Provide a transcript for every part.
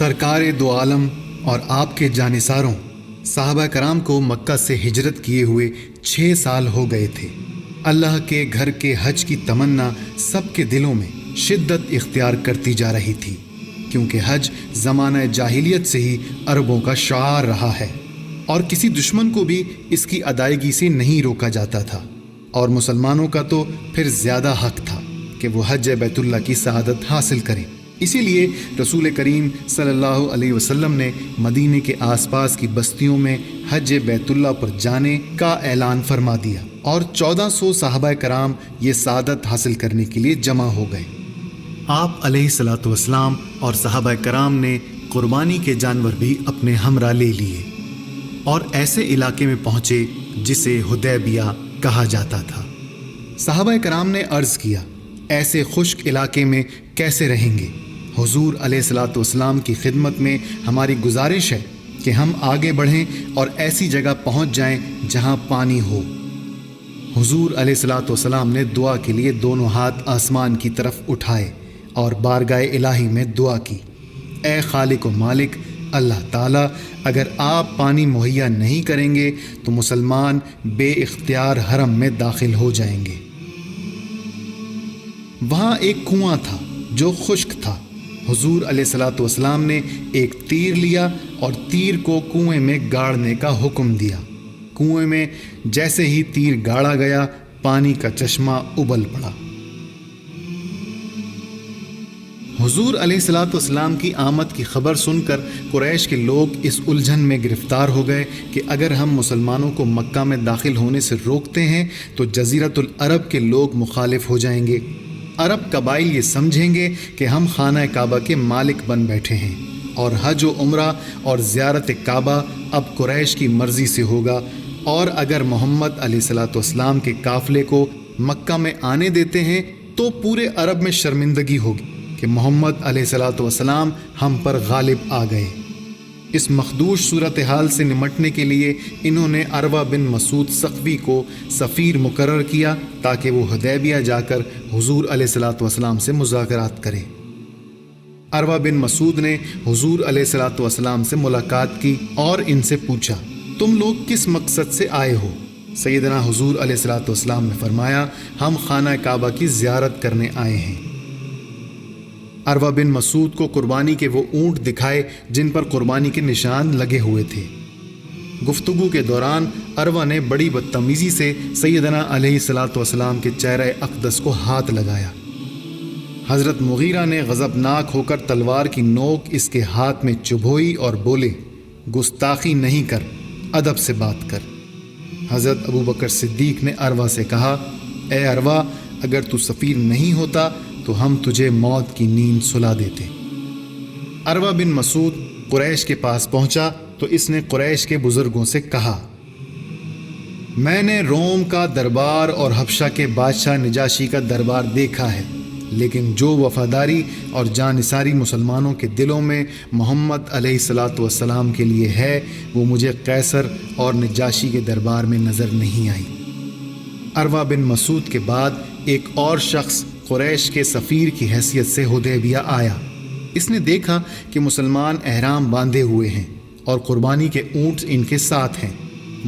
سرکار دو عالم اور آپ کے جانثاروں صحابہ کرام کو مکہ سے ہجرت کیے ہوئے 6 سال ہو گئے تھے۔ اللہ کے گھر کے حج کی تمنا سب کے دلوں میں شدت اختیار کرتی جا رہی تھی، کیونکہ حج زمانہ جاہلیت سے ہی عربوں کا شعار رہا ہے اور کسی دشمن کو بھی اس کی ادائیگی سے نہیں روکا جاتا تھا، اور مسلمانوں کا تو پھر زیادہ حق تھا کہ وہ حج بیت اللہ کی سعادت حاصل کریں۔ اسی لیے رسول کریم صلی اللہ علیہ وسلم نے مدینے کے آس پاس کی بستیوں میں حج بیت اللہ پر جانے کا اعلان فرما دیا، اور 1400 صحابہ کرام یہ سعادت حاصل کرنے کے لیے جمع ہو گئے۔ آپ علیہ الصلوۃ والسلام اور صحابہ کرام نے قربانی کے جانور بھی اپنے ہمراہ لے لیے اور ایسے علاقے میں پہنچے جسے حدیبیہ کہا جاتا تھا۔ صحابہ کرام نے عرض کیا، ایسے خشک علاقے میں کیسے رہیں گے؟ حضور علیہ الصلوۃ والسلام کی خدمت میں ہماری گزارش ہے کہ ہم آگے بڑھیں اور ایسی جگہ پہنچ جائیں جہاں پانی ہو۔ حضور علیہ الصلوۃ والسلام نے دعا کے لیے دونوں ہاتھ آسمان کی طرف اٹھائے اور بارگاہ الہی میں دعا کی، اے خالق و مالک اللہ تعالیٰ، اگر آپ پانی مہیا نہیں کریں گے تو مسلمان بے اختیار حرم میں داخل ہو جائیں گے۔ وہاں ایک کنواں تھا جو خشک تھا۔ حضور علیہ الصلوۃ والسلام نے ایک تیر لیا اور تیر کو کنویں میں گاڑنے کا حکم دیا۔ کنویں میں جیسے ہی تیر گاڑا گیا، پانی کا چشمہ ابل پڑا۔ حضور علیہ الصلوۃ والسلام کی آمد کی خبر سن کر قریش کے لوگ اس الجھن میں گرفتار ہو گئے کہ اگر ہم مسلمانوں کو مکہ میں داخل ہونے سے روکتے ہیں تو جزیرۃ العرب کے لوگ مخالف ہو جائیں گے۔ عرب قبائل یہ سمجھیں گے کہ ہم خانہ کعبہ کے مالک بن بیٹھے ہیں، اور حج و عمرہ اور زیارت کعبہ اب قریش کی مرضی سے ہوگا، اور اگر محمد علیہ الصلوۃ والسلام کے قافلے کو مکہ میں آنے دیتے ہیں تو پورے عرب میں شرمندگی ہوگی کہ محمد علیہ الصلوۃ والسلام ہم پر غالب آ گئے۔ اس مخدوش صورتحال سے نمٹنے کے لیے انہوں نے عروہ بن مسعود ثقفی کو سفیر مقرر کیا تاکہ وہ حدیبیہ جا کر حضور علیہ الصلوۃ والسلام سے مذاکرات کرے۔ عروہ بن مسعود نے حضور علیہ الصلوۃ والسلام سے ملاقات کی اور ان سے پوچھا، تم لوگ کس مقصد سے آئے ہو؟ سیدنا حضور علیہ الصلوۃ والسلام نے فرمایا، ہم خانہ کعبہ کی زیارت کرنے آئے ہیں۔ عروہ بن مسعود کو قربانی کے وہ اونٹ دکھائے جن پر قربانی کے نشان لگے ہوئے تھے۔ گفتگو کے دوران عروہ نے بڑی بدتمیزی سے سیدنا علیہ الصلوۃ والسلام کے چہرہ اقدس کو ہاتھ لگایا۔ حضرت مغیرہ نے غضبناک ہو کر تلوار کی نوک اس کے ہاتھ میں چبھوئی اور بولے، گستاخی نہیں کر، ادب سے بات کر۔ حضرت ابوبکر صدیق نے عروہ سے کہا، اے عروہ، اگر تو سفیر نہیں ہوتا تو ہم تجھے موت کی نیند سلا دیتے۔ عروہ بن مسعود قریش کے پاس پہنچا تو اس نے قریش کے بزرگوں سے کہا، میں نے روم کا دربار اور حبشہ کے بادشاہ نجاشی کا دربار دیکھا ہے، لیکن جو وفاداری اور جانثاری مسلمانوں کے دلوں میں محمد علیہ الصلوۃ والسلام کے لیے ہے وہ مجھے قیصر اور نجاشی کے دربار میں نظر نہیں آئی۔ عروہ بن مسعود کے بعد ایک اور شخص قریش کے سفیر کی حیثیت سے حدیبیہ آیا۔ اس نے دیکھا کہ مسلمان احرام باندھے ہوئے ہیں اور قربانی کے اونٹ ان کے ساتھ ہیں۔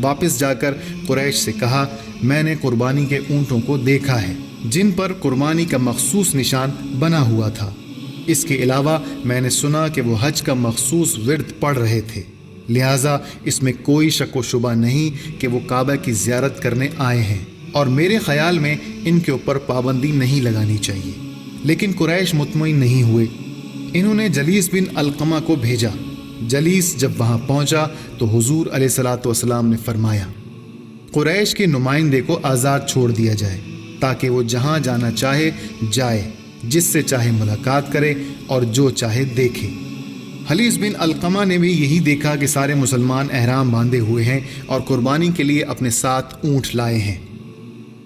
واپس جا کر قریش سے کہا، میں نے قربانی کے اونٹوں کو دیکھا ہے جن پر قربانی کا مخصوص نشان بنا ہوا تھا۔ اس کے علاوہ میں نے سنا کہ وہ حج کا مخصوص ورد پڑھ رہے تھے، لہٰذا اس میں کوئی شک و شبہ نہیں کہ وہ کعبہ کی زیارت کرنے آئے ہیں، اور میرے خیال میں ان کے اوپر پابندی نہیں لگانی چاہیے۔ لیکن قریش مطمئن نہیں ہوئے۔ انہوں نے جلیس بن علقمہ کو بھیجا۔ جلیس جب وہاں پہنچا تو حضور علیہ الصلوۃ والسلام نے فرمایا، قریش کے نمائندے کو آزاد چھوڑ دیا جائے تاکہ وہ جہاں جانا چاہے جائے، جس سے چاہے ملاقات کرے اور جو چاہے دیکھے۔ حلیس بن علقمہ نے بھی یہی دیکھا کہ سارے مسلمان احرام باندھے ہوئے ہیں اور قربانی کے لیے اپنے ساتھ اونٹ لائے ہیں۔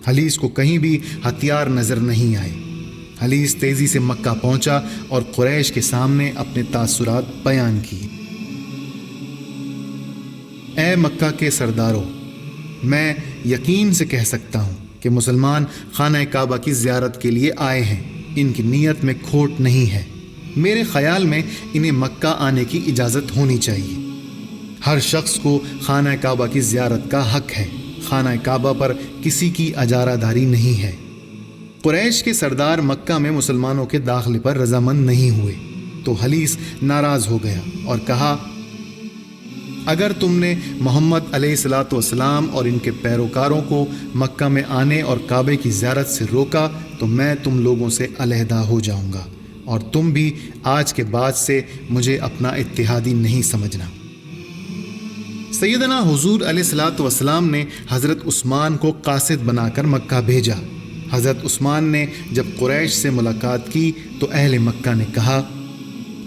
حلیس کو کہیں بھی ہتھیار نظر نہیں آئے۔ حلیس تیزی سے مکہ پہنچا اور قریش کے سامنے اپنے تاثرات بیان کیے۔ اے مکہ کے سرداروں، میں یقین سے کہہ سکتا ہوں کہ مسلمان خانہ کعبہ کی زیارت کے لیے آئے ہیں، ان کی نیت میں کھوٹ نہیں ہے۔ میرے خیال میں انہیں مکہ آنے کی اجازت ہونی چاہیے۔ ہر شخص کو خانہ کعبہ کی زیارت کا حق ہے، خانہ کعبہ پر کسی کی اجارہ داری نہیں ہے۔ قریش کے سردار مکہ میں مسلمانوں کے داخلے پر رضامند نہیں ہوئے تو حلیس ناراض ہو گیا اور کہا، اگر تم نے محمد علیہ الصلوۃ والسلام اور ان کے پیروکاروں کو مکہ میں آنے اور کعبے کی زیارت سے روکا تو میں تم لوگوں سے علیحدہ ہو جاؤں گا، اور تم بھی آج کے بعد سے مجھے اپنا اتحادی نہیں سمجھنا۔ سیدنا حضور علیہ الصلوۃ والسلام نے حضرت عثمان کو قاصد بنا کر مکہ بھیجا۔ حضرت عثمان نے جب قریش سے ملاقات کی تو اہل مکہ نے کہا،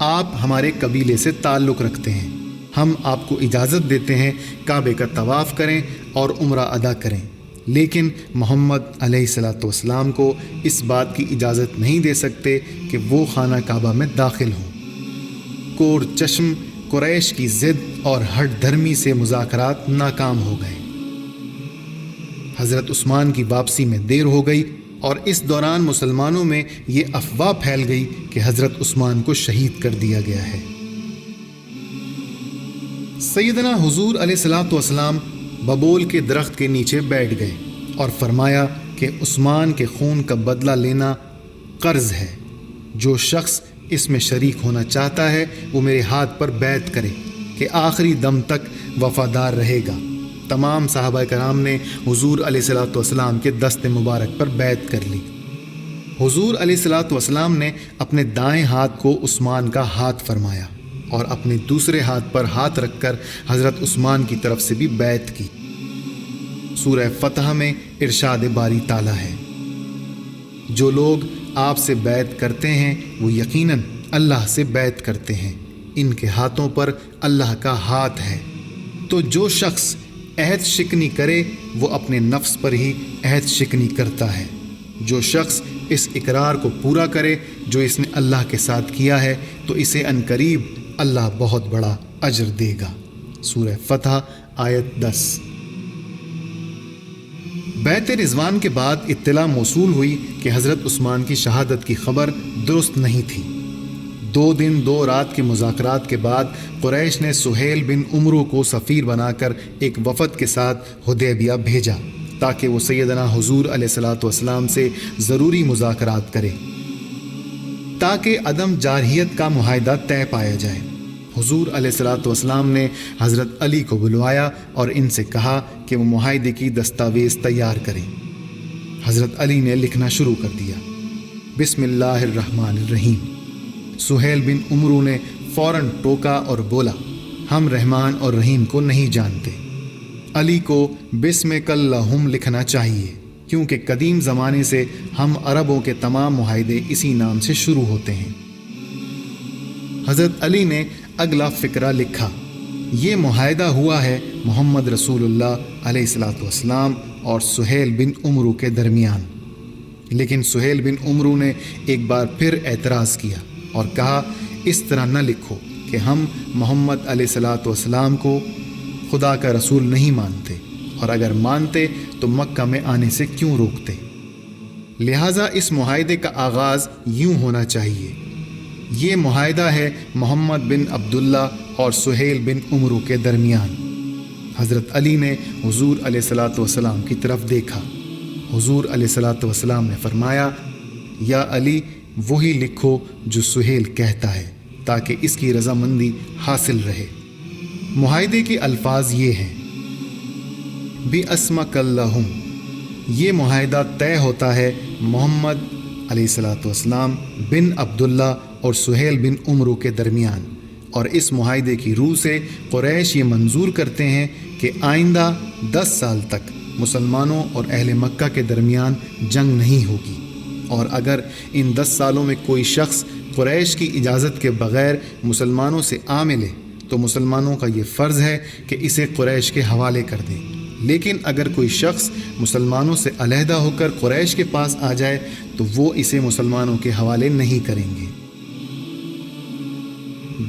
آپ ہمارے قبیلے سے تعلق رکھتے ہیں، ہم آپ کو اجازت دیتے ہیں کعبے کا طواف کریں اور عمرہ ادا کریں، لیکن محمد علیہ الصلوۃ والسلام کو اس بات کی اجازت نہیں دے سکتے کہ وہ خانہ کعبہ میں داخل ہوں۔ کوڑ چشم قریش کی ضد اور ہٹ دھرمی سے مذاکرات ناکام ہو گئے۔ حضرت عثمان کی واپسی میں دیر ہو گئی اور اس دوران مسلمانوں میں یہ افواہ پھیل گئی کہ حضرت عثمان کو شہید کر دیا گیا ہے۔ سیدنا حضور علیہ الصلوۃ والسلام ببول کے درخت کے نیچے بیٹھ گئے اور فرمایا کہ عثمان کے خون کا بدلہ لینا قرض ہے، جو شخص اس میں شریک ہونا چاہتا ہے وہ میرے ہاتھ پر بیعت کرے کہ آخری دم تک وفادار رہے گا۔ تمام صحابہ کرام نے حضور علیہ الصلوۃ والسلام کے دست مبارک پر بیعت کر لی۔ حضور علیہ الصلوۃ والسلام نے اپنے دائیں ہاتھ کو عثمان کا ہاتھ فرمایا اور اپنے دوسرے ہاتھ پر ہاتھ رکھ کر حضرت عثمان کی طرف سے بھی بیعت کی۔ سورہ فتح میں ارشاد باری تعالیٰ ہے، جو لوگ آپ سے بیعت کرتے ہیں وہ یقیناً اللہ سے بیعت کرتے ہیں، ان کے ہاتھوں پر اللہ کا ہاتھ ہے۔ تو جو شخص عہد شکنی کرے وہ اپنے نفس پر ہی عہد شکنی کرتا ہے۔ جو شخص اس اقرار کو پورا کرے جو اس نے اللہ کے ساتھ کیا ہے تو اسے عنقریب اللہ بہت بڑا اجر دے گا۔ سورہ فتح آیت 10۔ بیعت رضوان کے بعد اطلاع موصول ہوئی کہ حضرت عثمان کی شہادت کی خبر درست نہیں تھی۔ 2 دن 2 رات کے مذاکرات کے بعد قریش نے سہیل بن عمرو کو سفیر بنا کر ایک وفد کے ساتھ حدیبیہ بھیجا تاکہ وہ سیدنا حضور علیہ الصلوۃ والسلام سے ضروری مذاکرات کرے تاکہ عدم جارحیت کا معاہدہ طے پایا جائے۔ حضور علیہ الصلوۃ والسلام نے حضرت علی کو بلوایا اور ان سے کہا کہ وہ معاہدے کی دستاویز تیار کریں۔ حضرت علی نے لکھنا شروع کر دیا، بسم اللہ الرحمن الرحیم۔ سہیل بن عمرو نے فوراً ٹوکا اور بولا، ہم رحمان اور رحیم کو نہیں جانتے۔ علی کو بسمک اللہم لکھنا چاہیے کیونکہ قدیم زمانے سے ہم عربوں کے تمام معاہدے اسی نام سے شروع ہوتے ہیں۔ حضرت علی نے اگلا فقرہ لکھا، یہ معاہدہ ہوا ہے محمد رسول اللہ علیہ الصلوۃ والسلام اور سہیل بن عمرو کے درمیان۔ لیکن سہیل بن عمرو نے ایک بار پھر اعتراض کیا اور کہا، اس طرح نہ لکھو کہ ہم محمد علیہ الصلوۃ والسلام کو خدا کا رسول نہیں مانتے، اور اگر مانتے تو مکہ میں آنے سے کیوں روکتے؟ لہٰذا اس معاہدے کا آغاز یوں ہونا چاہیے، یہ معاہدہ ہے محمد بن عبداللہ اور سہیل بن عمرو کے درمیان۔ حضرت علی نے حضور علیہ الصلوۃ والسلام کی طرف دیکھا۔ حضور علیہ الصلوۃ والسلام نے فرمایا، یا علی وہی لکھو جو سہیل کہتا ہے تاکہ اس کی رضامندی حاصل رہے۔ معاہدے کے الفاظ یہ ہیں، بِأَسْمَكَ اللَّهُمْ، یہ معاہدہ طے ہوتا ہے محمد علیہ الصلوۃ والسلام بن عبداللہ اور سہیل بن عمرو کے درمیان، اور اس معاہدے کی روح سے قریش یہ منظور کرتے ہیں کہ آئندہ 10 سال تک مسلمانوں اور اہل مکہ کے درمیان جنگ نہیں ہوگی، اور اگر ان 10 سالوں میں کوئی شخص قریش کی اجازت کے بغیر مسلمانوں سے آ ملے تو مسلمانوں کا یہ فرض ہے کہ اسے قریش کے حوالے کر دیں، لیکن اگر کوئی شخص مسلمانوں سے علیحدہ ہو کر قریش کے پاس آ جائے تو وہ اسے مسلمانوں کے حوالے نہیں کریں گے۔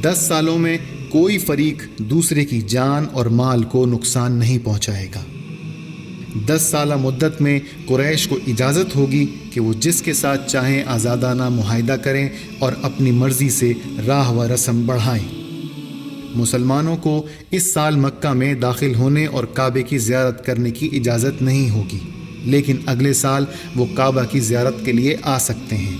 10 سالوں میں کوئی فریق دوسرے کی جان اور مال کو نقصان نہیں پہنچائے گا۔ 10 سالہ مدت میں قریش کو اجازت ہوگی کہ وہ جس کے ساتھ چاہیں آزادانہ معاہدہ کریں اور اپنی مرضی سے راہ و رسم بڑھائیں۔ مسلمانوں کو اس سال مکہ میں داخل ہونے اور کعبے کی زیارت کرنے کی اجازت نہیں ہوگی، لیکن اگلے سال وہ کعبہ کی زیارت کے لیے آ سکتے ہیں۔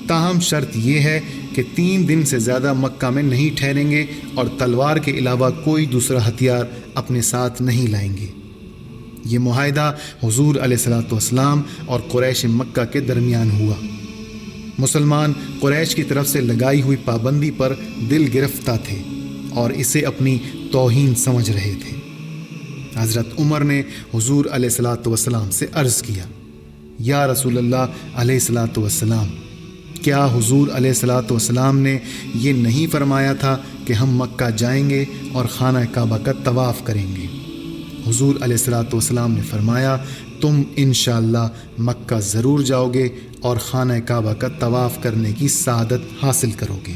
تاہم شرط یہ ہے کہ 3 دن سے زیادہ مکہ میں نہیں ٹھہریں گے اور تلوار کے علاوہ کوئی دوسرا ہتھیار اپنے ساتھ نہیں لائیں گے۔ یہ معاہدہ حضور علیہ الصلوۃ والسلام اور قریش مکہ کے درمیان ہوا۔ مسلمان قریش کی طرف سے لگائی ہوئی پابندی پر دل گرفتہ تھے اور اسے اپنی توہین سمجھ رہے تھے۔ حضرت عمر نے حضور علیہ الصلوۃ والسلام سے عرض کیا، یا رسول اللہ علیہ الصلوۃ والسلام، کیا حضور علیہ الصلوۃ والسلام نے یہ نہیں فرمایا تھا کہ ہم مکہ جائیں گے اور خانہ کعبہ کا طواف کریں گے؟ حضور علیہ الصلوۃ والسلام نے فرمایا، تم انشاءاللہ مکہ ضرور جاؤ گے اور خانہ کعبہ کا طواف کرنے کی سعادت حاصل کرو گے۔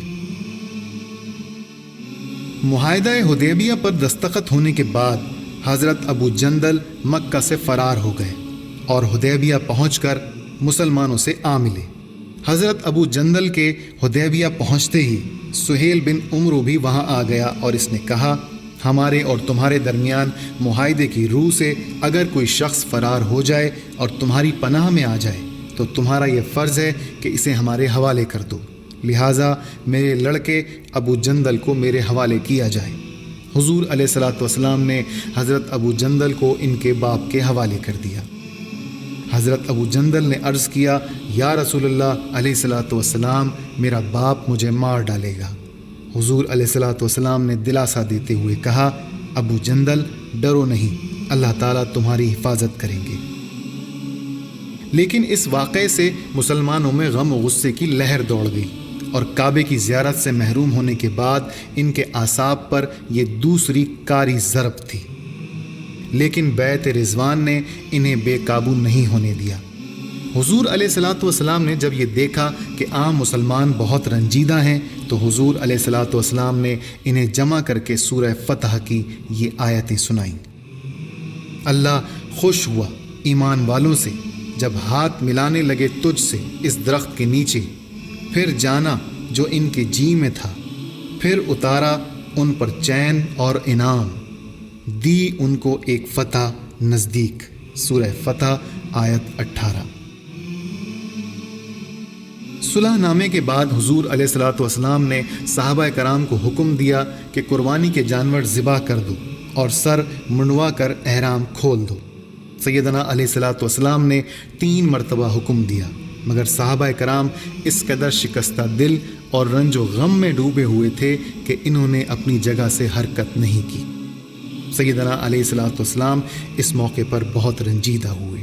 معاہدہ حدیبیہ پر دستخط ہونے کے بعد حضرت ابو جندل مکہ سے فرار ہو گئے اور حدیبیہ پہنچ کر مسلمانوں سے آ ملے۔ حضرت ابو جندل کے حدیبیہ پہنچتے ہی سہیل بن عمرو بھی وہاں آ گیا اور اس نے کہا، ہمارے اور تمہارے درمیان معاہدے کی روح سے اگر کوئی شخص فرار ہو جائے اور تمہاری پناہ میں آ جائے تو تمہارا یہ فرض ہے کہ اسے ہمارے حوالے کر دو، لہٰذا میرے لڑکے ابو جندل کو میرے حوالے کیا جائے۔ حضور علیہ الصلوۃ والسلام نے حضرت ابو جندل کو ان کے باپ کے حوالے کر دیا۔ حضرت ابو جندل نے عرض کیا، یا رسول اللہ علیہ الصلوۃ والسلام، میرا باپ مجھے مار ڈالے گا۔ حضور علیہ الصلوۃ والسلام نے دلاسا دیتے ہوئے کہا، ابو جندل ڈرو نہیں، اللہ تعالیٰ تمہاری حفاظت کریں گے۔ لیکن اس واقعے سے مسلمانوں میں غم و غصے کی لہر دوڑ گئی اور کعبے کی زیارت سے محروم ہونے کے بعد ان کے اعصاب پر یہ دوسری کاری ضرب تھی۔ لیکن بیعت رضوان نے انہیں بے قابو نہیں ہونے دیا۔ حضور علیہ الصلوۃ والسلام نے جب یہ دیکھا کہ عام مسلمان بہت رنجیدہ ہیں تو حضور علیہ الصلوۃ والسلام نے انہیں جمع کر کے سورہ فتح کی یہ آیتیں سنائیں۔ اللہ خوش ہوا ایمان والوں سے جب ہاتھ ملانے لگے تجھ سے اس درخت کے نیچے، پھر جانا جو ان کے جی میں تھا، پھر اتارا ان پر چین اور انعام، دی ان کو ایک فتح نزدیک۔ سورہ فتح آیت 18۔ صلح نامے کے بعد حضور علیہ الصلوۃ والسلام نے صحابہ کرام کو حکم دیا کہ قربانی کے جانور ذبح کر دو اور سر منڈوا کر احرام کھول دو۔ سیدنا علیہ الصلوۃ والسلام نے 3 مرتبہ حکم دیا، مگر صحابہ کرام اس قدر شکستہ دل اور رنج و غم میں ڈوبے ہوئے تھے کہ انہوں نے اپنی جگہ سے حرکت نہیں کی۔ سیدنا علیہ الصلوۃ والسلام اس موقع پر بہت رنجیدہ ہوئے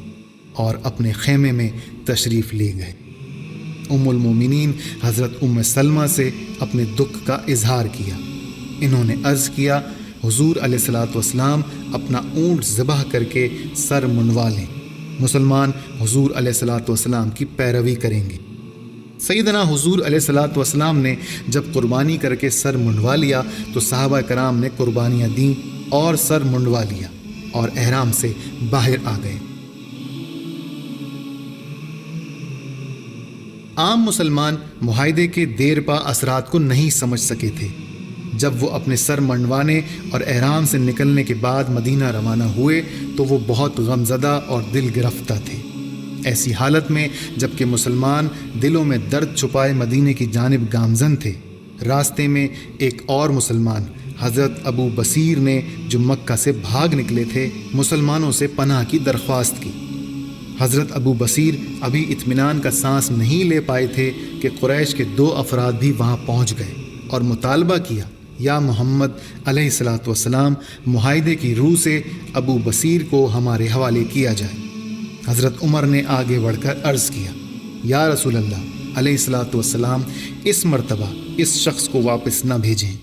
اور اپنے خیمے میں تشریف لے گئے۔ ام المومنین حضرت ام سلمہ سے اپنے دکھ کا اظہار کیا۔ انہوں نے عرض کیا، حضور علیہ الصلوۃ والسلام اپنا اونٹ ذبح کر کے سر منڈوا لیں، مسلمان حضور علیہ الصلوۃ والسلام کی پیروی کریں گے۔ سیدنا حضور علیہ الصلوۃ والسلام نے جب قربانی کر کے سر منڈوا لیا تو صحابہ کرام نے قربانیاں دیں اور سر منڈوا لیا اور احرام سے باہر آ گئے۔ عام مسلمان معاہدے کے دیر پا اثرات کو نہیں سمجھ سکے تھے۔ جب وہ اپنے سر منڈوانے اور احرام سے نکلنے کے بعد مدینہ روانہ ہوئے تو وہ بہت غمزدہ اور دل گرفتہ تھے۔ ایسی حالت میں جب کہ مسلمان دلوں میں درد چھپائے مدینے کی جانب گامزن تھے، راستے میں ایک اور مسلمان حضرت ابو بصیر نے، جو مکہ سے بھاگ نکلے تھے، مسلمانوں سے پناہ کی درخواست کی۔ حضرت ابو بصیر ابھی اطمینان کا سانس نہیں لے پائے تھے کہ قریش کے 2 افراد بھی وہاں پہنچ گئے اور مطالبہ کیا، یا محمد علیہ الصلوۃ والسلام، معاہدے کی روح سے ابو بصیر کو ہمارے حوالے کیا جائے۔ حضرت عمر نے آگے بڑھ کر عرض کیا، یا رسول اللہ علیہ الصلوۃ والسلام، اس مرتبہ اس شخص کو واپس نہ بھیجیں،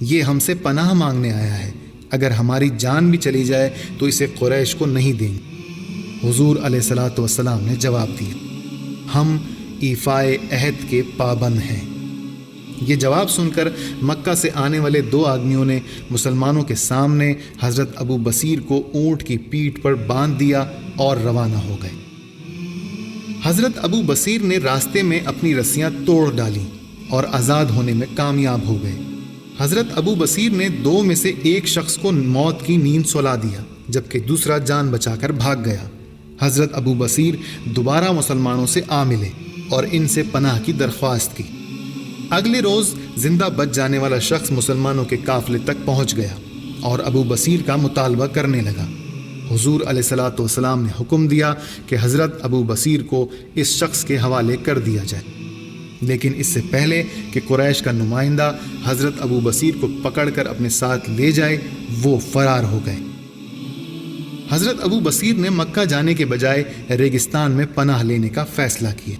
یہ ہم سے پناہ مانگنے آیا ہے، اگر ہماری جان بھی چلی جائے تو اسے قریش کو نہیں دیں گے۔ حضور علیہ الصلوۃ والسلام نے جواب دیا، ہم ایفائے عہد کے پابند ہیں یہ جواب سن کر مکہ سے آنے والے 2 آدمیوں نے مسلمانوں کے سامنے حضرت ابو بصیر کو اونٹ کی پیٹھ پر باندھ دیا اور روانہ ہو گئے۔ حضرت ابو بصیر نے راستے میں اپنی رسیاں توڑ ڈالیں اور آزاد ہونے میں کامیاب ہو گئے۔ حضرت ابو بصیر نے 2 میں سے ایک شخص کو موت کی نیند سلا دیا جبکہ دوسرا جان بچا کر بھاگ گیا۔ حضرت ابو بصیر دوبارہ مسلمانوں سے آ ملے اور ان سے پناہ کی درخواست کی۔ اگلے روز زندہ بچ جانے والا شخص مسلمانوں کے قافلے تک پہنچ گیا اور ابو بصیر کا مطالبہ کرنے لگا۔ حضور علیہ الصلوۃ والسلام نے حکم دیا کہ حضرت ابو بصیر کو اس شخص کے حوالے کر دیا جائے، لیکن اس سے پہلے کہ قریش کا نمائندہ حضرت ابو بصیر کو پکڑ کر اپنے ساتھ لے جائے وہ فرار ہو گئے۔ حضرت ابو بصیر نے مکہ جانے کے بجائے ریگستان میں پناہ لینے کا فیصلہ کیا۔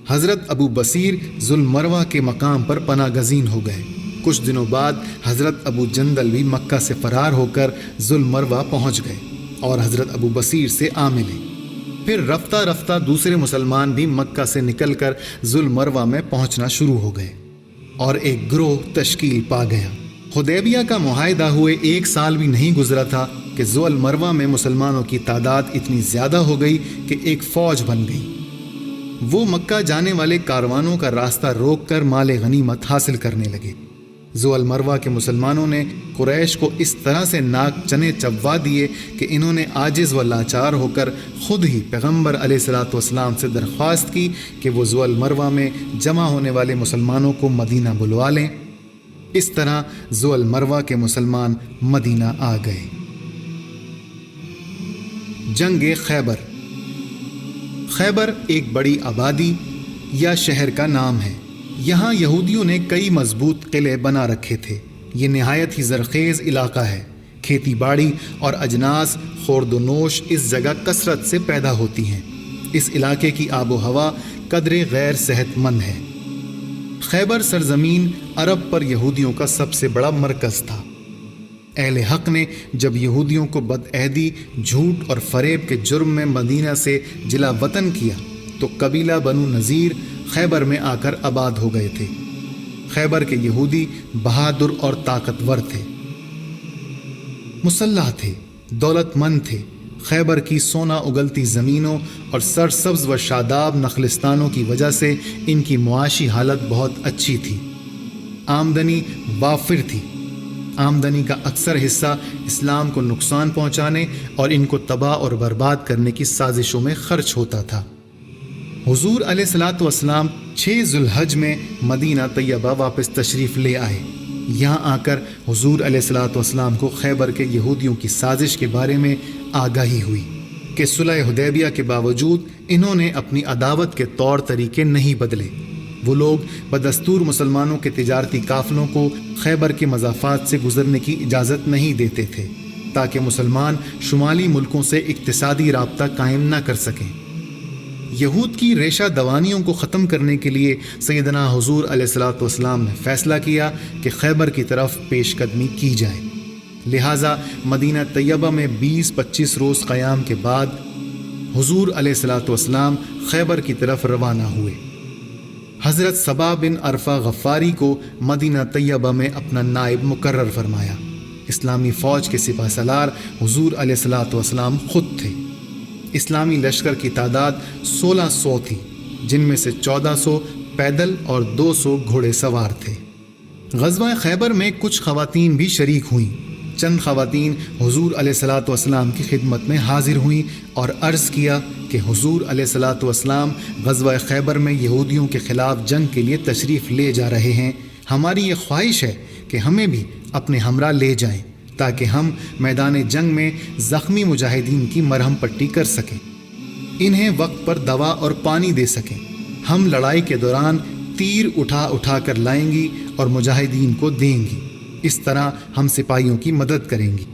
حضرت ابو بصیر ذوالمروہ کے مقام پر پناہ گزین ہو گئے۔ کچھ دنوں بعد حضرت ابو جندل بھی مکہ سے فرار ہو کر ذوالمروہ پہنچ گئے اور حضرت ابو بصیر سے آ ملے۔ پھر رفتہ رفتہ دوسرے مسلمان بھی مکہ سے نکل کر ذوالمروہ میں پہنچنا شروع ہو گئے اور ایک گروہ تشکیل پا گیا۔ حدیبیہ کا معاہدہ ہوئے 1 سال بھی نہیں گزرا تھا کہ ذوالمروہ میں مسلمانوں کی تعداد اتنی زیادہ ہو گئی کہ ایک فوج بن گئی۔ وہ مکہ جانے والے کاروانوں کا راستہ روک کر مال غنیمت حاصل کرنے لگے۔ ذوالمروہ کے مسلمانوں نے قریش کو اس طرح سے ناک چنے چبوا دیے کہ انہوں نے عاجز و لاچار ہو کر خود ہی پیغمبر علیہ الصلوۃ والسلام سے درخواست کی کہ وہ ذوالمروہ میں جمع ہونے والے مسلمانوں کو مدینہ بلوا لیں۔ اس طرح ذوالمروہ کے مسلمان مدینہ آ گئے۔ جنگ خیبر۔ خیبر ایک بڑی آبادی یا شہر کا نام ہے۔ یہاں یہودیوں نے کئی مضبوط قلعے بنا رکھے تھے۔ یہ نہایت ہی زرخیز علاقہ ہے۔ کھیتی باڑی اور اجناس خورد و نوش اس جگہ کثرت سے پیدا ہوتی ہیں۔ اس علاقے کی آب و ہوا قدرے غیر صحت مند ہے۔ خیبر سرزمین عرب پر یہودیوں کا سب سے بڑا مرکز تھا۔ اہل حق نے جب یہودیوں کو بدعہدی، جھوٹ اور فریب کے جرم میں مدینہ سے جلا وطن کیا تو قبیلہ بنو نذیر خیبر میں آ کر آباد ہو گئے تھے۔ خیبر کے یہودی بہادر اور طاقتور تھے، مسلح تھے، دولت مند تھے۔ خیبر کی سونا اگلتی زمینوں اور سرسبز و شاداب نخلستانوں کی وجہ سے ان کی معاشی حالت بہت اچھی تھی۔ آمدنی وافر تھی۔ آمدنی کا اکثر حصہ اسلام کو نقصان پہنچانے اور ان کو تباہ اور برباد کرنے کی سازشوں میں خرچ ہوتا تھا۔ حضور علیہ الصلوۃ والسلام 6 ذوالحج میں مدینہ طیبہ واپس تشریف لے آئے۔ یہاں آ کر حضور علیہ الصلوۃ والسلام کو خیبر کے یہودیوں کی سازش کے بارے میں آگاہی ہوئی کہ صلح حدیبیہ کے باوجود انہوں نے اپنی عداوت کے طور طریقے نہیں بدلے۔ وہ لوگ بدستور مسلمانوں کے تجارتی قافلوں کو خیبر کے مضافات سے گزرنے کی اجازت نہیں دیتے تھے تاکہ مسلمان شمالی ملکوں سے اقتصادی رابطہ قائم نہ کر سکیں۔ یہود کی ریشہ دوانیوں کو ختم کرنے کے لیے سیدنا حضور علیہ الصلوۃ والسلام نے فیصلہ کیا کہ خیبر کی طرف پیش قدمی کی جائے۔ لہٰذا مدینہ طیبہ میں 20-25 روز قیام کے بعد حضور علیہ الصلوۃ والسلام خیبر کی طرف روانہ ہوئے۔ حضرت صبا بن عرفہ غفاری کو مدینہ طیبہ میں اپنا نائب مقرر فرمایا۔ اسلامی فوج کے سپہ سالار حضور علیہ الصلوۃ والسلام خود تھے۔ اسلامی لشکر کی تعداد 1600 تھی، جن میں سے 1400 پیدل اور 200 گھوڑے سوار تھے۔ غزوہ خیبر میں کچھ خواتین بھی شریک ہوئیں۔ چند خواتین حضور علیہ الصلوۃ والسلام کی خدمت میں حاضر ہوئیں اور عرض کیا کہ حضور علیہ الصلوۃ والسلام غزوہ خیبر میں یہودیوں کے خلاف جنگ کے لیے تشریف لے جا رہے ہیں۔ ہماری یہ خواہش ہے کہ ہمیں بھی اپنے ہمراہ لے جائیں تاکہ ہم میدان جنگ میں زخمی مجاہدین کی مرہم پٹی کر سکیں، انہیں وقت پر دوا اور پانی دے سکیں۔ ہم لڑائی کے دوران تیر اٹھا اٹھا کر لائیں گی اور مجاہدین کو دیں گی۔ اس طرح ہم سپاہیوں کی مدد کریں گی۔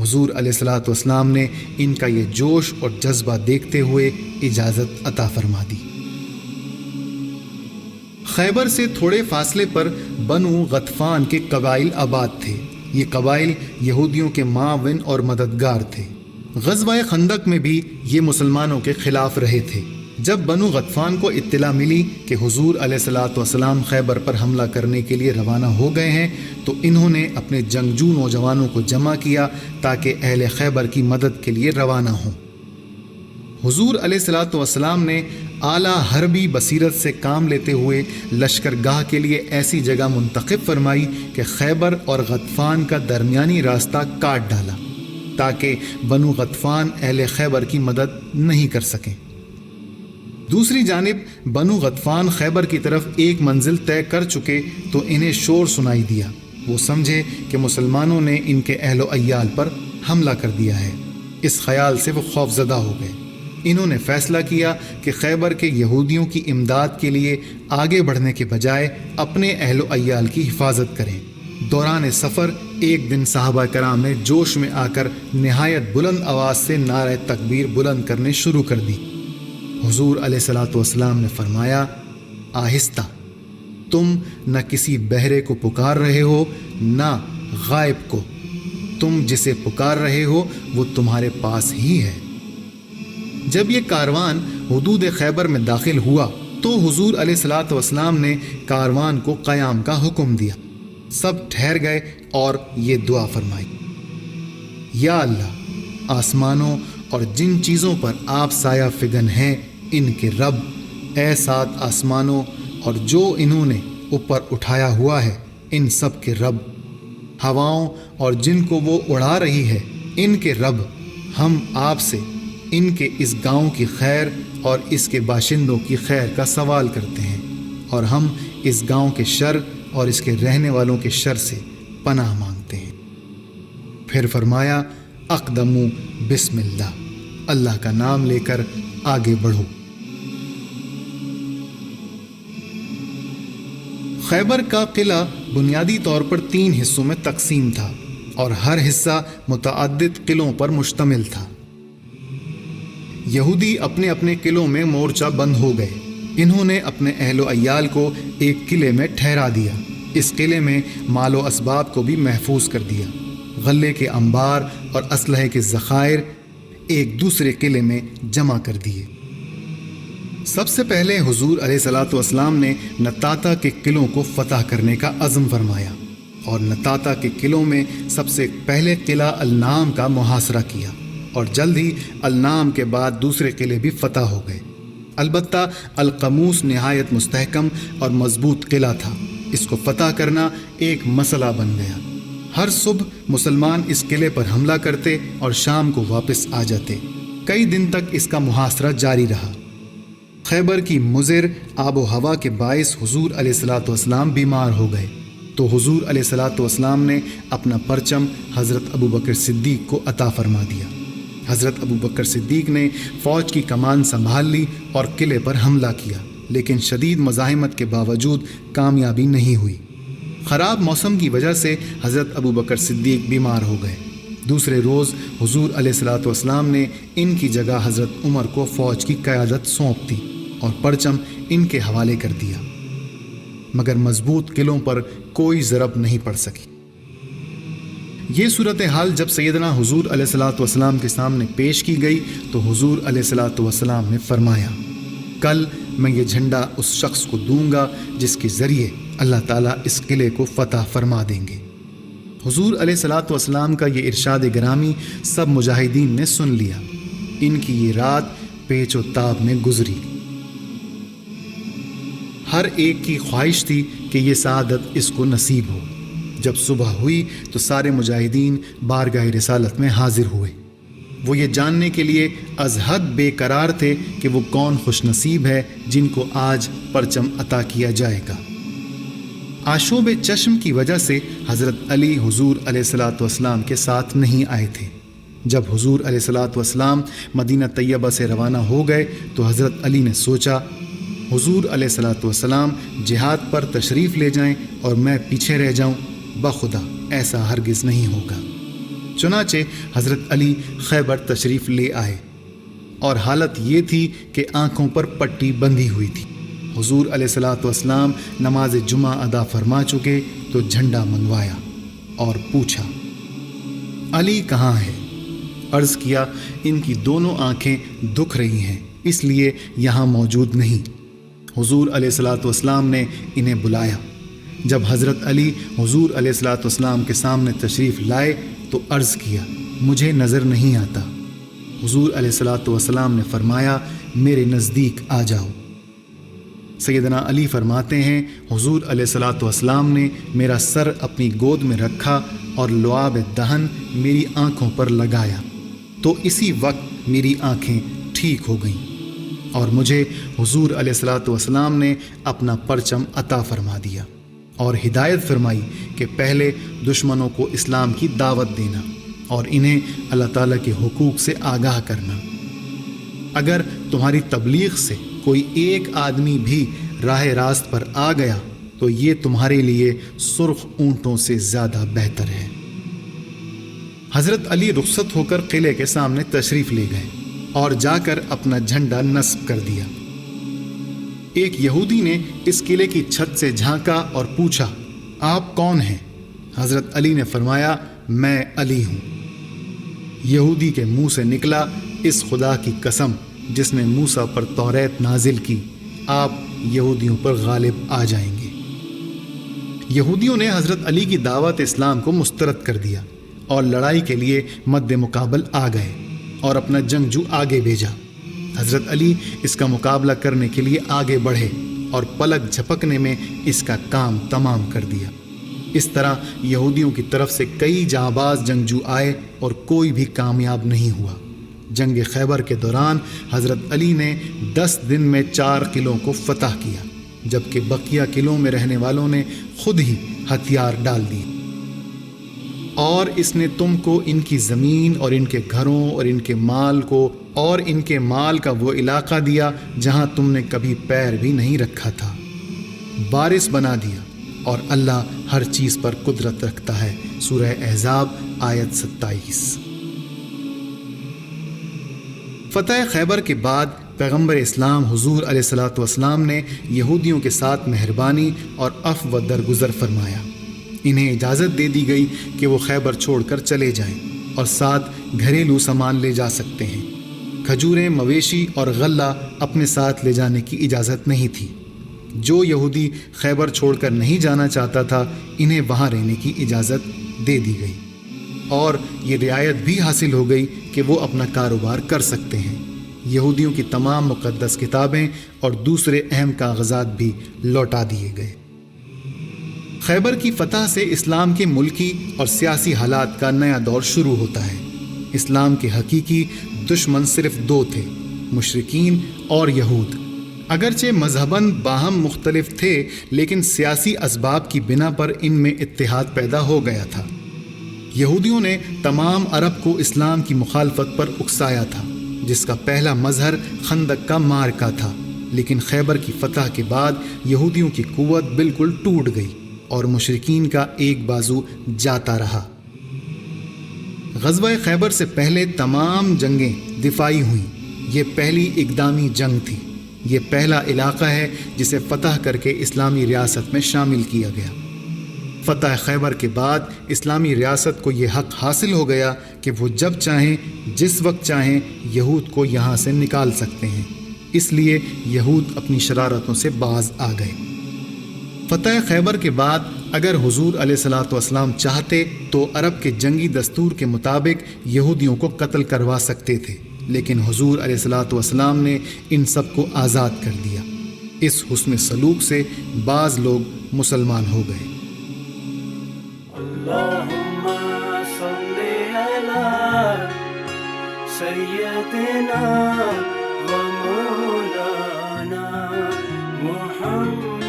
حضور علیہ الصلوۃ والسلام نے ان کا یہ جوش اور جذبہ دیکھتے ہوئے اجازت عطا فرما دی۔ خیبر سے تھوڑے فاصلے پر بنو غطفان کے قبائل آباد تھے۔ یہ قبائل یہودیوں کے معاون اور مددگار تھے۔ غزوہ خندق میں بھی یہ مسلمانوں کے خلاف رہے تھے۔ جب بنو غطفان کو اطلاع ملی کہ حضور علیہ الصلوۃ والسلام خیبر پر حملہ کرنے کے لیے روانہ ہو گئے ہیں تو انہوں نے اپنے جنگجو نوجوانوں کو جمع کیا تاکہ اہل خیبر کی مدد کے لیے روانہ ہوں۔ حضور علیہ الصلوۃ والسلام نے اعلیٰ حربی بصیرت سے کام لیتے ہوئے لشکرگاہ کے لیے ایسی جگہ منتخب فرمائی کہ خیبر اور غطفان کا درمیانی راستہ کاٹ ڈالا تاکہ بنو غطفان اہل خیبر کی مدد نہیں کر سکیں۔ دوسری جانب بنو غطفان خیبر کی طرف ایک منزل طے کر چکے تو انہیں شور سنائی دیا۔ وہ سمجھے کہ مسلمانوں نے ان کے اہل و عیال پر حملہ کر دیا ہے۔ اس خیال سے وہ خوفزدہ ہو گئے۔ انہوں نے فیصلہ کیا کہ خیبر کے یہودیوں کی امداد کے لیے آگے بڑھنے کے بجائے اپنے اہل و عیال کی حفاظت کریں۔ دوران سفر ایک دن صحابہ کرام نے جوش میں آ کر نہایت بلند آواز سے نعرہ تکبیر بلند کرنے شروع کر دی۔ حضور علیہ الصلوۃ والسلام نے فرمایا، آہستہ، تم نہ کسی بہرے کو پکار رہے ہو نہ غائب کو، تم جسے پکار رہے ہو وہ تمہارے پاس ہی ہے۔ جب یہ کاروان حدود خیبر میں داخل ہوا تو حضور علیہ الصلوۃ والسلام نے کاروان کو قیام کا حکم دیا۔ سب ٹھہر گئے اور یہ دعا فرمائی، یا اللہ، آسمانوں اور جن چیزوں پر آپ سایہ فگن ہیں ان کے رب، اے سات آسمانوں اور جو انہوں نے اوپر اٹھایا ہوا ہے ان سب کے رب، ہواؤں اور جن کو وہ اڑا رہی ہے ان کے رب، ہم آپ سے ان کے اس گاؤں کی خیر اور اس کے باشندوں کی خیر کا سوال کرتے ہیں، اور ہم اس گاؤں کے شر اور اس کے رہنے والوں کے شر سے پناہ مانگتے ہیں۔ پھر فرمایا، اقدموا بسم اللہ، اللہ کا نام لے کر آگے بڑھو۔ خیبر کا قلعہ بنیادی طور پر 3 حصوں میں تقسیم تھا اور ہر حصہ متعدد قلعوں پر مشتمل تھا۔ یہودی اپنے اپنے قلعوں میں مورچہ بند ہو گئے۔ انہوں نے اپنے اہل و عیال کو ایک قلعے میں ٹھہرا دیا۔ اس قلعے میں مال و اسباب کو بھی محفوظ کر دیا۔ غلے کے انبار اور اسلحے کے ذخائر ایک دوسرے قلعے میں جمع کر دیے۔ سب سے پہلے حضور علیہ الصلوۃ والسلام نے نطاطا کے قلعوں کو فتح کرنے کا عزم فرمایا اور نطاطا کے قلعوں میں سب سے پہلے قلعہ النام کا محاصرہ کیا اور جلد ہی النام کے بعد دوسرے قلعے بھی فتح ہو گئے۔ البتہ القموس نہایت مستحکم اور مضبوط قلعہ تھا۔ اس کو فتح کرنا ایک مسئلہ بن گیا۔ ہر صبح مسلمان اس قلعے پر حملہ کرتے اور شام کو واپس آ جاتے۔ کئی دن تک اس کا محاصرہ جاری رہا۔ خیبر کی مضر آب و ہوا کے باعث حضور علیہ الصلوۃ والسلام بیمار ہو گئے تو حضور علیہ الصلوۃ والسلام نے اپنا پرچم حضرت ابوبکر صدیق کو عطا فرما دیا۔ حضرت ابوبکر صدیق نے فوج کی کمان سنبھال لی اور قلعے پر حملہ کیا، لیکن شدید مزاحمت کے باوجود کامیابی نہیں ہوئی۔ خراب موسم کی وجہ سے حضرت ابوبکر صدیق بیمار ہو گئے۔ دوسرے روز حضور علیہ الصلوۃ والسلام نے ان کی جگہ حضرت عمر کو فوج کی قیادت سونپ دی اور پرچم ان کے حوالے کر دیا، مگر مضبوط قلعوں پر کوئی ضرب نہیں پڑ سکی۔ یہ صورتحال جب سیدنا حضور علیہ الصلوۃ والسلام کے سامنے پیش کی گئی تو حضور علیہ الصلوۃ والسلام نے فرمایا، کل میں یہ جھنڈا اس شخص کو دوں گا جس کے ذریعے اللہ تعالیٰ اس قلعے کو فتح فرما دیں گے۔ حضور علیہ الصلوۃ والسلام کا یہ ارشاد گرامی سب مجاہدین نے سن لیا۔ ان کی یہ رات پیچ و تاب میں گزری۔ ہر ایک کی خواہش تھی کہ یہ سعادت اس کو نصیب ہو۔ جب صبح ہوئی تو سارے مجاہدین بارگاہ رسالت میں حاضر ہوئے۔ وہ یہ جاننے کے لیے از حد بے قرار تھے کہ وہ کون خوش نصیب ہے جن کو آج پرچم عطا کیا جائے گا۔ آشوب چشم کی وجہ سے حضرت علی حضور علیہ الصلوۃ والسلام کے ساتھ نہیں آئے تھے۔ جب حضور علیہ الصلوۃ والسلام مدینہ طیبہ سے روانہ ہو گئے تو حضرت علی نے سوچا، حضور علیہ الصلوۃ والسلام جہاد پر تشریف لے جائیں اور میں پیچھے رہ جاؤں، بخدا ایسا ہرگز نہیں ہوگا۔ چنانچہ حضرت علی خیبر تشریف لے آئے اور حالت یہ تھی کہ آنکھوں پر پٹی بندھی ہوئی تھی۔ حضور علیہ الصلوۃ والسلام نماز جمعہ ادا فرما چکے تو جھنڈا منگوایا اور پوچھا، علی کہاں ہے؟ عرض کیا، ان کی دونوں آنکھیں دکھ رہی ہیں، اس لیے یہاں موجود نہیں۔ حضور علیہ الصلاۃ والسلام نے انہیں بلایا۔ جب حضرت علی حضور علیہ الصلاۃ والسلام کے سامنے تشریف لائے تو عرض کیا، مجھے نظر نہیں آتا۔ حضور علیہ الصلاۃ والسلام نے فرمایا، میرے نزدیک آ جاؤ۔ سیدنا علی فرماتے ہیں، حضور علیہ الصلاۃ والسلام نے میرا سر اپنی گود میں رکھا اور لعاب دہن میری آنکھوں پر لگایا تو اسی وقت میری آنکھیں ٹھیک ہو گئیں، اور مجھے حضور علیہ الصلاۃ والسلام نے اپنا پرچم عطا فرما دیا اور ہدایت فرمائی کہ پہلے دشمنوں کو اسلام کی دعوت دینا اور انہیں اللہ تعالیٰ کے حقوق سے آگاہ کرنا۔ اگر تمہاری تبلیغ سے کوئی ایک آدمی بھی راہ راست پر آ گیا تو یہ تمہارے لیے سرخ اونٹوں سے زیادہ بہتر ہے۔ حضرت علی رخصت ہو کر قلعے کے سامنے تشریف لے گئے اور جا کر اپنا جھنڈا نصب کر دیا۔ ایک یہودی نے اس قلعے کی چھت سے جھانکا اور پوچھا، آپ کون ہیں؟ حضرت علی نے فرمایا، میں علی ہوں۔ یہودی کے منہ سے نکلا، اس خدا کی قسم جس نے موسیٰ پر توریت نازل کی، آپ یہودیوں پر غالب آ جائیں گے۔ یہودیوں نے حضرت علی کی دعوت اسلام کو مسترد کر دیا اور لڑائی کے لیے مد مقابل آ گئے اور اپنا جنگجو آگے بھیجا۔ حضرت علی اس کا مقابلہ کرنے کے لیے آگے بڑھے اور پلک جھپکنے میں اس کا کام تمام کر دیا۔ اس طرح یہودیوں کی طرف سے کئی جانباز جنگجو آئے اور کوئی بھی کامیاب نہیں ہوا۔ جنگ خیبر کے دوران حضرت علی نے 10 دن میں 4 قلعوں کو فتح کیا، جبکہ بقیہ قلعوں میں رہنے والوں نے خود ہی ہتھیار ڈال دیے، اور اس نے تم کو ان کی زمین اور ان کے گھروں اور ان کے مال کو اور ان کے مال کا وہ علاقہ دیا جہاں تم نے کبھی پیر بھی نہیں رکھا تھا، وارث بنا دیا، اور اللہ ہر چیز پر قدرت رکھتا ہے۔ سورہ احزاب آیت 27۔ فتح خیبر کے بعد پیغمبر اسلام حضور علیہ الصلاۃ والسلام نے یہودیوں کے ساتھ مہربانی اور عفو و درگزر فرمایا۔ انہیں اجازت دے دی گئی کہ وہ خیبر چھوڑ کر چلے جائیں اور ساتھ گھریلو سامان لے جا سکتے ہیں۔ کھجوریں، مویشی اور غلہ اپنے ساتھ لے جانے کی اجازت نہیں تھی۔ جو یہودی خیبر چھوڑ کر نہیں جانا چاہتا تھا، انہیں وہاں رہنے کی اجازت دے دی گئی، اور یہ رعایت بھی حاصل ہو گئی کہ وہ اپنا کاروبار کر سکتے ہیں۔ یہودیوں کی تمام مقدس کتابیں اور دوسرے اہم کاغذات بھی لوٹا دیے گئے۔ خیبر کی فتح سے اسلام کے ملکی اور سیاسی حالات کا نیا دور شروع ہوتا ہے۔ اسلام کے حقیقی دشمن صرف 2 تھے، مشرکین اور یہود۔ اگرچہ مذہباً باہم مختلف تھے، لیکن سیاسی اسباب کی بنا پر ان میں اتحاد پیدا ہو گیا تھا۔ یہودیوں نے تمام عرب کو اسلام کی مخالفت پر اکسایا تھا، جس کا پہلا مظہر خندق کا معرکہ تھا، لیکن خیبر کی فتح کے بعد یہودیوں کی قوت بالکل ٹوٹ گئی اور مشرکین کا ایک بازو جاتا رہا۔ غزوہ خیبر سے پہلے تمام جنگیں دفاعی ہوئیں۔ یہ پہلی اقدامی جنگ تھی۔ یہ پہلا علاقہ ہے جسے فتح کر کے اسلامی ریاست میں شامل کیا گیا۔ فتح خیبر کے بعد اسلامی ریاست کو یہ حق حاصل ہو گیا کہ وہ جب چاہیں، جس وقت چاہیں، یہود کو یہاں سے نکال سکتے ہیں۔ اس لیے یہود اپنی شرارتوں سے باز آ گئے۔ فتح خیبر کے بعد اگر حضور علیہ الصلاۃ والسلام چاہتے تو عرب کے جنگی دستور کے مطابق یہودیوں کو قتل کروا سکتے تھے، لیکن حضور علیہ الصلاۃ والسلام نے ان سب کو آزاد کر دیا۔ اس حسن سلوک سے بعض لوگ مسلمان ہو گئے۔ اللہم صلی علی سیدنا و مولانا محمد